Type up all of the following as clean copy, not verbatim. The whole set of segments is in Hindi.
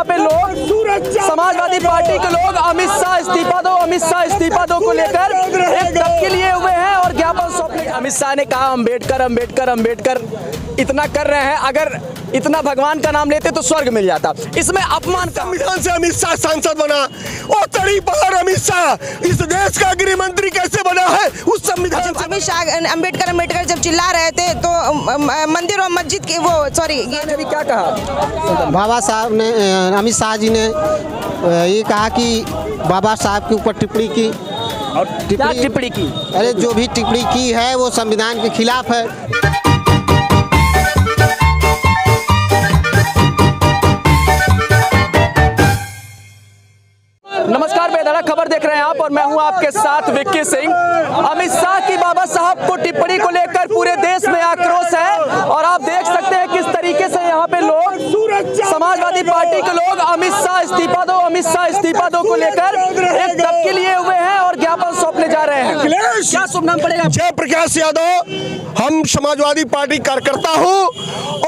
यहाँ पे लोग समाजवादी पार्टी के लोग अमित शाह इस्तीफा दो, अमित शाह इस्तीफा दो को लेकर एक धक्के लिए हुए हैं और ज्ञापन सौंपने। अमित शाह ने कहा अम्बेडकर अम्बेडकर अम्बेडकर इतना कर रहे हैं, अगर इतना भगवान का नाम लेते तो स्वर्ग मिल जाता। इसमें अपमान का संविधान से अमित शाह सांसद बना और तड़ी पर अमित शाह इस देश का गृह मंत्री कैसे बना है उस संविधान से। अमित शाह अम्बेडकर अम्बेडकर जब चिल्ला रहे थे तो मंदिर और मस्जिद की वो सॉरी ने भी क्या कहा, बाबा साहब ने अमित शाह जी ने ये कहा कि बाबा साहब के ऊपर टिप्पणी की और क्या टिप्पणी की? अरे जो भी टिप्पणी की है वो संविधान के खिलाफ है। नमस्कार, बेधड़क खबर देख रहे हैं आप और मैं हूं आपके साथ विक्की सिंह। अमित शाह की बाबा साहब को टिप्पणी को लेकर पूरे देश में आक्रोश है और आप देख सकते हैं किस तरीके से यहाँ पे लोग समाजवादी पार्टी के लोग अमित शाह इस्तीफा दो, अमित शाह इस्तीफा दो को लेकर एक धक्के लिए हुए हैं और ज्ञापन सौंपने जा रहे हैं। क्या शुभ नाम पड़ेगा? जयप्रकाश यादव, हम समाजवादी पार्टी कार्यकर्ता हूँ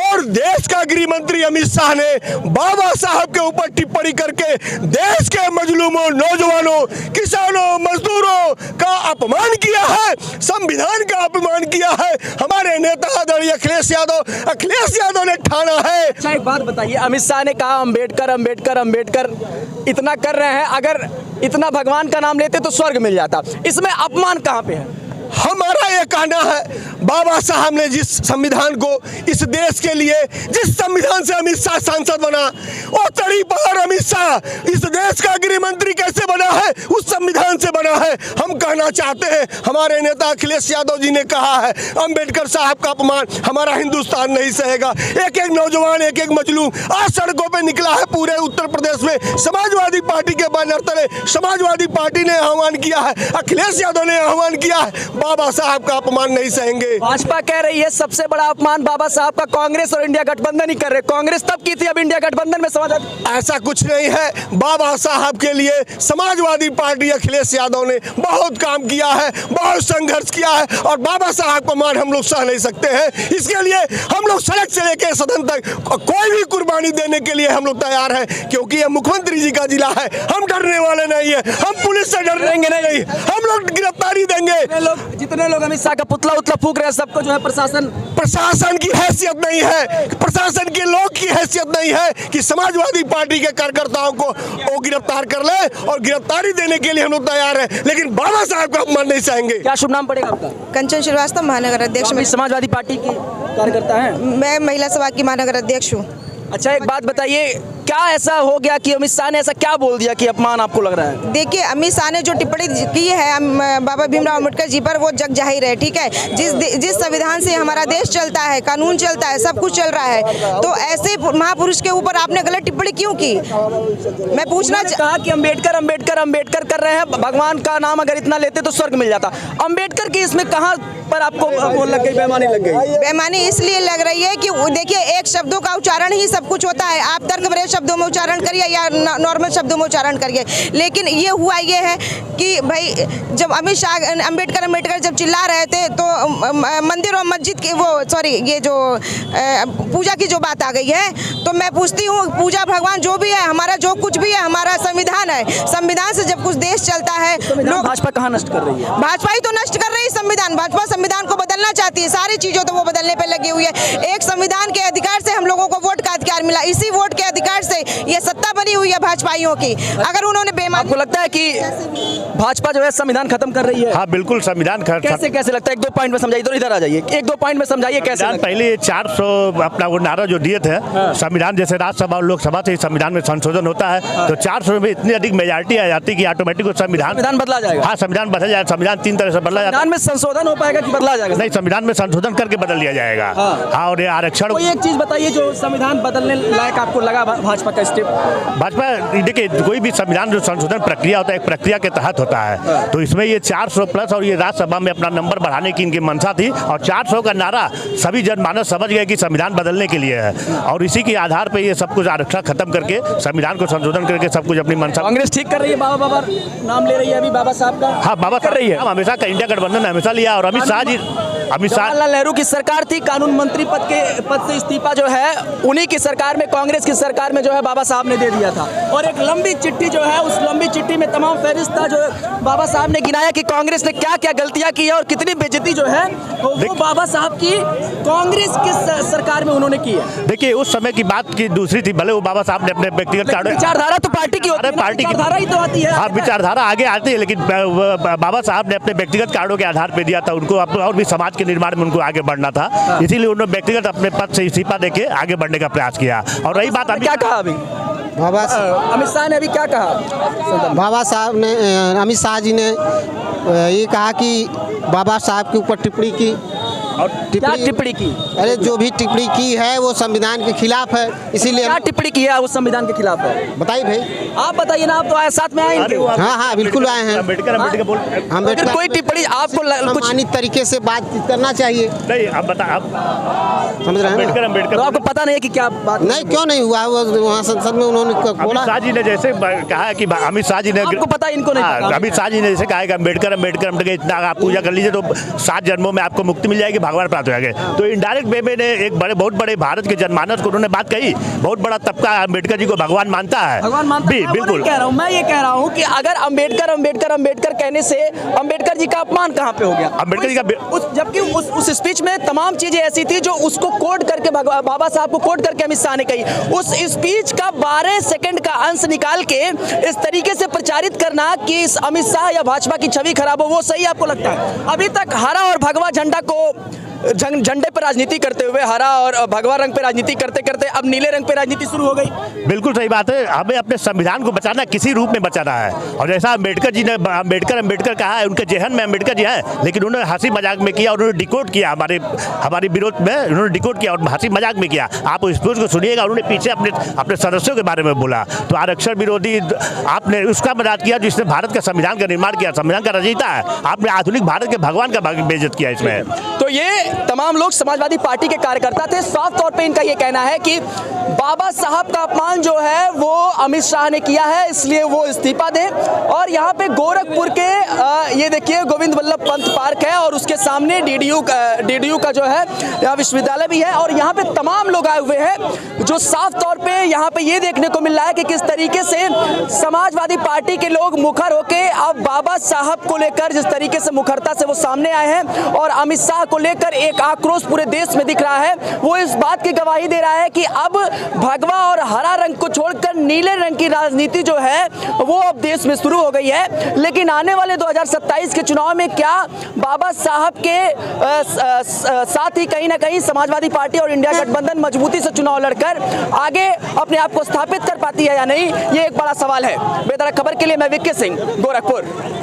और देश का गृह मंत्री अमित शाह ने बाबा साहब के ऊपर टिप्पणी करके देश के मजलूमों, नौजवानों, किसानों, मजदूरों का अपमान किया है, संविधान का अपमान किया है। हमारे नेता आदरणीय अखिलेश यादव ने ठाना है। अच्छा, एक बात बताइए, अमित शाह ने कहा अम्बेडकर अम्बेडकर अम्बेडकर इतना कर रहे हैं, अगर इतना भगवान का नाम लेते तो स्वर्ग मिल जाता। इसमें अपमान कहाँ पे है? हमारा ये कहना है, बाबा साहब ने जिस संविधान को इस देश के लिए, जिस संविधान से अमित शाह सांसद बना और तड़ी पर अमित शाह इस देश का गृह मंत्री कैसे बना है उस संविधान से बना है। हम कहना चाहते हैं, हमारे नेता अखिलेश यादव जी ने कहा है अम्बेडकर साहब का अपमान हमारा हिंदुस्तान नहीं सहेगा। एक एक नौजवान, एक एक मजलूम आज सड़कों पर निकला है। पूरे उत्तर प्रदेश में समाजवादी पार्टी के बैनर तले समाजवादी पार्टी ने आह्वान किया है, अखिलेश यादव ने आह्वान किया है, बाबा साहब का अपमान नहीं सहेंगे। भाजपा कह रही है सबसे बड़ा अपमान बाबा साहब का कांग्रेस और इंडिया गठबंधन ही कर रहे। कांग्रेस तब की थी, अब इंडिया गठबंधन में समाजवादी। ऐसा कुछ नहीं है। बाबा साहब के लिए समाजवादी पार्टी अखिलेश यादव ने बहुत काम किया है, बहुत संघर्ष किया है और बाबा साहब का मान हम लोग सह नहीं सकते हैं। इसके लिए हम लोग सड़क से लेकर सदन तक कोई भी कुर्बानी देने के लिए हम लोग तैयार हैं, क्योंकि ये मुख्यमंत्री जी का जिला है। हम डरने वाले नहीं है, हम पुलिस से डरेंगे नहीं, हम लोग गिरफ्तारी देंगे। जितने लोग अमित शाह का पुतला उतला फूक रहे हैं, सबको जो है प्रशासन की हैसियत नहीं है, प्रशासन के लोग की हैसियत नहीं है कि समाजवादी पार्टी के कार्यकर्ताओं को वो गिरफ्तार कर ले, और गिरफ्तारी देने के लिए हम लोग तैयार हैं, लेकिन बाबा साहब का अपमान नहीं सहेंगे। क्या शुभ नाम पड़ेगा आपका? कंचन श्रीवास्तव, महानगर अध्यक्ष। मैं समाजवादी पार्टी की कार्यकर्ता है। मैं महिला सभा की महानगर अध्यक्ष हूँ। अच्छा, एक बात बताइए, क्या ऐसा हो गया कि अमित शाह ने ऐसा क्या बोल दिया कि अपमान आपको लग रहा है? देखिए, अमित शाह ने जो टिप्पणी की है बाबा भीमराव अम्बेडकर जी पर, वो जग जाहिर है। ठीक है, जिस संविधान से हमारा देश चलता है, कानून चलता है, सब कुछ चल रहा है, तो ऐसे महापुरुष के ऊपर आपने गलत टिप्पणी क्यों की? मैं पूछना कहा कि अम्बेडकर अम्बेडकर अम्बेडकर कर रहे हैं, भगवान का नाम अगर इतना लेते तो स्वर्ग मिल जाता। अम्बेडकर की इसमें कहाँ पर आपको वो लग गई, बेईमानी लग गई? बेईमानी इसलिए लग रही है कि देखिए, एक शब्दों का उच्चारण ही सब कुछ होता है। आप तर्कबद्ध शब्दों में उच्चारण करिए या नॉर्मल शब्दों में उच्चारण करिए, लेकिन ये हुआ ये है कि भाई जब अमित शाह अम्बेडकर अम्बेडकर जब चिल्ला रहे थे तो मंदिर और मस्जिद की वो सॉरी ये जो पूजा की जो बात आ गई है, तो मैं पूछती हूँ, पूजा भगवान जो भी है, हमारा जो कुछ भी है, हमारा संविधान है। संविधान से जब कुछ देश चलता है, लोग भाजपा कहाँ नष्ट कर रही है? भाजपा ही तो नष्ट कर रही है संविधान। भाजपा संविधान को बदलना चाहती है, सारी चीजों तो वो बदलने पे लगी हुई है। एक संविधान के अधिकार से हम लोगों को वोट का अधिकार मिला, इसी वोट के अधिकार से ये सत्ता बनी हुई है भाजपाइयों की। अगर उन्होंने बेईमानी, आपको लगता है कि भाजपा जो है संविधान खत्म कर रही है? हाँ, बिल्कुल संविधान कैसे लगता है? एक दो पॉइंट में समझाइए, इधर आ जाइए, एक दो पॉइंट में समझाइए कैसे। पहले 400 अपना वो नारा जो दिए थे, संविधान जैसे राज्यसभा और लोकसभा से संविधान में संशोधन होता है, तो 400 में इतनी अधिक मेजॉरिटी आ जाती है कि ऑटोमेटिक संविधान बदला जाएगा। हाँ, संविधान बदल जाएगा। संविधान 3 तरह से बदला जाता है। संविधान में संशोधन हो पाएगा कि बदला जाएगा? नहीं, संविधान में संशोधन करके बदल दिया जाएगा। हाँ, और ये आरक्षण। कोई एक चीज बताइए जो संविधान बदलने लायक आपको लगा भाजपा का स्टेप। भाजपा देखिए, कोई भी संविधान जो संशोधन प्रक्रिया होता है एक प्रक्रिया के तहत होता है, तो इसमें ये 400 प्लस और ये राज्यसभा में अपना नंबर बढ़ाने की इनकी मंशा थी और 400 का नारा सभी जनमानस समझ गए कि संविधान बदलने के लिए है और इसी के आधार पर ये सब कुछ आरक्षण खत्म करके संविधान को संशोधन करके सब कुछ अपनी मंशा। कांग्रेस ठीक कर रही है, बाबा नाम ले रही है अभी बाबा साहब का। हाँ, बाबा कर रही है, हमेशा का इंडिया गठबंधन हमेशा लिया और अमित शाह जवाहरलाल नेहरू की सरकार थी, कानून मंत्री पद से इस्तीफा जो है उन्हीं की सरकार में, कांग्रेस की सरकार में जो है बाबा साहब ने दे दिया था और एक लंबी चिट्ठी जो है, उस लंबी चिट्ठी में तमाम फहरिस्त था जो बाबा साहब ने गिनाया कि कांग्रेस ने क्या क्या गलतियां की है और कितनी बेइज्जती जो है वो बाबा साहब की कांग्रेस की सरकार में उन्होंने की है। देखिए, उस समय की बात की दूसरी थी, भले वो बाबा साहब ने अपने व्यक्तिगत विचारधारा तो पार्टी की होती है, पार्टी की विचारधारा ही तो आती है। हाँ, विचारधारा आगे आती है, लेकिन बाबा साहब ने अपने व्यक्तिगत कार्डों के आधार पर दिया था उनको, और भी समाज के निर्माण में उनको आगे बढ़ना था, इसीलिए उन्होंने व्यक्तिगत अपने पद से इस्तीफा देके आगे बढ़ने का प्रयास किया। और रही बात क्या कहा अभी अमित शाह ने, अभी क्या कहा बाबा साहब ने, अमित शाह जी ने ये कहा कि बाबा साहब के ऊपर टिप्पणी की और टिप्पणी की, अरे जो भी टिप्पणी की है वो संविधान के खिलाफ है, इसीलिए क्या टिप्पणी की है वो संविधान के खिलाफ है? बताइए भाई, आप बताइए ना, आप तो आए साथ में आए। हाँ हाँ बिल्कुल आए हैं। अम्बेडकर कोई टिप्पणी आपको सम्मानित तरीके से बातचीत करना चाहिए। नहीं, आप बता, आप समझ रहे हैं अम्बेडकर तो आपको पता नहीं है कि क्या बात? नहीं, क्यों नहीं हुआ, वहाँ संसद में उन्होंने बोला। अमित शाह जी ने जैसे कहा है कि अमित शाह जी ने, आपको पता है, इनको नहीं पता। अमित शाह जी ने जैसे कहा है कि अम्बेडकर इतना आप पूजा कर लीजिए तो 7 जन्मों में आपको मुक्ति मिल जाएगी, भगवान प्राप्त हो जाएंगे। तो इनडायरेक्ट वे में एक बहुत बड़े भारत के जनमानस को उन्होंने बात कही, बहुत बड़ा तबका अम्बेडकर जी को भगवान मानता है, भगवान मानता है। बिल्कुल कह रहा हूँ, मैं ये कह रहा हूँ कि अगर अम्बेडकर कहने से अम्बेडकर जी का अपमान कहाँ पे हो गया? अम्बेडकर जी का जबकि उस स्पीच में तमाम चीजें ऐसी थी जो उसको कोट करके बाबा साहब को कोट करके अमित शाह ने कही। उस स्पीच का 12 सेकंड का अंश निकाल के इस तरीके से प्रचारित करना कि अमित शाह या भाजपा की छवि खराब हो, वो सही आपको लगता है? अभी तक हरा और भगवा झंडा को झंडे पर राजनीति करते हुए, हरा और भगवा रंग पे राजनीति करते करते अब नीले रंग पे राजनीति शुरू हो गई। बिल्कुल सही बात है, हमें अपने संविधान को बचाना, किसी रूप में बचाना है। और जैसा अम्बेडकर जी ने अम्बेडकर कहा है, उनके जहन में अम्बेडकर जी है, लेकिन उन्होंने हंसी मजाक में किया, उन्होंने डिकोड किया, हमारे विरोध में उन्होंने डिकोड किया और हंसी मजाक में किया। आप उस स्पीच को सुनिएगा, उन्होंने पीछे अपने सदस्यों के बारे में बोला, तो आरक्षण विरोधी आपने उसका मजाक किया जिसने भारत का संविधान का निर्माण किया, संविधान का रचयिता है, आपने आधुनिक भारत के भगवान का बेइज्जत किया इसमें। तो ये तमाम लोग समाजवादी पार्टी के कार्यकर्ता थे। साफ तौर पे इनका ये कहना है कि बाबा साहब का अपमान जो है वो अमित शाह ने किया है, इसलिए वो इस्तीफा दें। और यहाँ पे गोरखपुर के ये देखिए गोविंद वल्लभ पंत पार्क है और उसके सामने डीडीयू का जो है यहाँ विश्वविद्यालय भी है और यहाँ पे तमाम लोग आए हुए हैं जो साफ तौर पे यहाँ पे ये देखने को मिल रहा है कि किस तरीके से समाजवादी पार्टी के लोग मुखर होके अब बाबा साहब को लेकर जिस तरीके से मुखरता से वो सामने आए हैं और अमित शाह को लेकर एक आक्रोश पूरे देश में दिख रहा है, वो इस बात की गवाही दे रहा है कि अब भगवा और हरा रंग को छोड़कर नीले रंग की राजनीति जो है वो अब देश में शुरू हो गई है। लेकिन आने वाले 2027 के चुनाव में क्या बाबा साहब के साथ ही कहीं ना कहीं समाजवादी पार्टी और इंडिया गठबंधन मजबूती से चुनाव लड़कर आगे अपने आप को स्थापित कर पाती है या नहीं, ये एक बड़ा सवाल है। बेहतर खबर के लिए मैं विक्की सिंह, गोरखपुर।